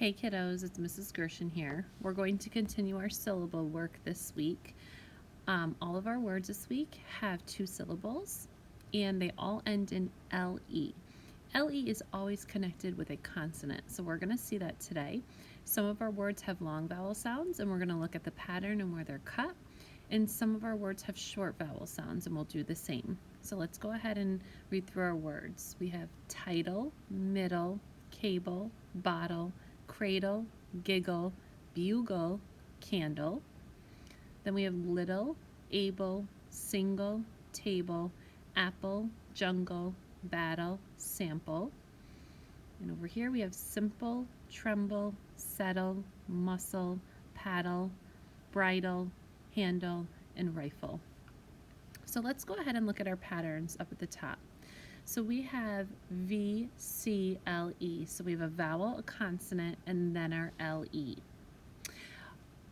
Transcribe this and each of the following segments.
Hey kiddos, it's Mrs. Gershon here. We're going to continue our syllable work this week. All of our words this week have two syllables and they all end in LE. LE is always connected with a consonant, so we're going to see that today. Some of our words have long vowel sounds and we're going to look at the pattern and where they're cut. And some of our words have short vowel sounds and we'll do the same. So let's go ahead and read through our words. We have title, middle, cable, bottle, cradle, giggle, bugle, candle. Then we have little, able, single, table, apple, jungle, battle, sample. And over here we have simple, tremble, settle, muscle, paddle, bridle, handle, and rifle. So let's go ahead and look at our patterns up at the top. So we have V, C, L, E. So we have a vowel, a consonant, and then our LE.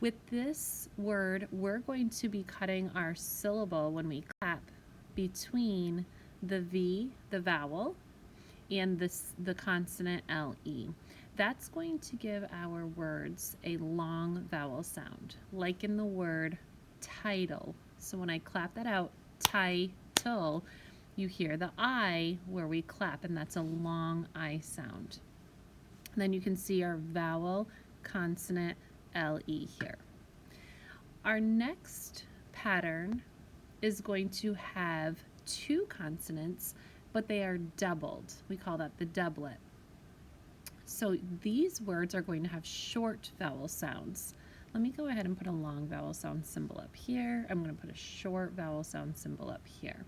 With this word, we're going to be cutting our syllable when we clap between the V, the vowel, and the consonant LE. That's going to give our words a long vowel sound, like in the word title. So when I clap that out, title, you hear the I where we clap, and that's a long I sound. And then you can see our vowel, consonant, LE here. Our next pattern is going to have two consonants, but they are doubled. We call that the doublet. So these words are going to have short vowel sounds. Let me go ahead and put a long vowel sound symbol up here. I'm going to put a short vowel sound symbol up here.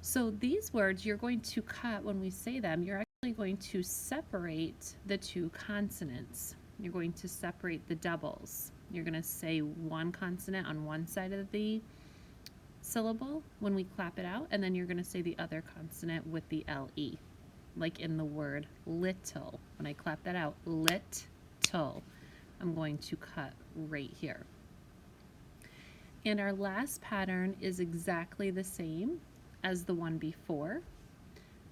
So these words you're going to cut when we say them. You're actually going to separate the two consonants. You're going to separate the doubles. You're going to say one consonant on one side of the syllable when we clap it out, and then you're going to say the other consonant with the LE, like in the word little. When I clap that out, little, I'm going to cut right here. And our last pattern is exactly the same as the one before.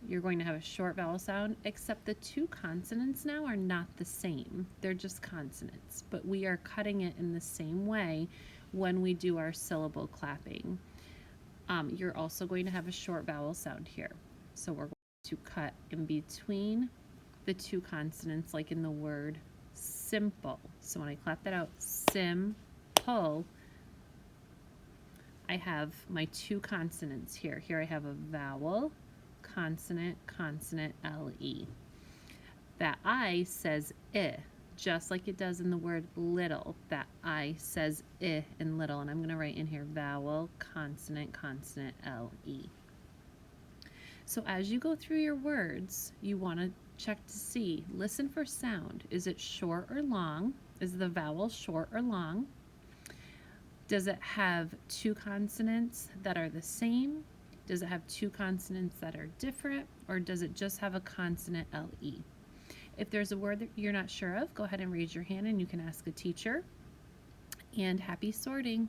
You're going to have a short vowel sound, except the two consonants now are not the same. They're just consonants, but we are cutting it in the same way when we do our syllable clapping. You're also going to have a short vowel sound here. So we're going to cut in between the two consonants, like in the word simple. So when I clap that out, simple, I have my two consonants here. Here I have a vowel, consonant, consonant, LE. That I says I, just like it does in the word little. That I says I in little, and I'm going to write in here vowel, consonant, consonant, LE. So as you go through your words, you want to check to see, listen for sound. Is it short or long? Is the vowel short or long? Does it have two consonants that are the same? Does it have two consonants that are different? Or does it just have a consonant LE? If there's a word that you're not sure of, go ahead and raise your hand and you can ask a teacher. And happy sorting!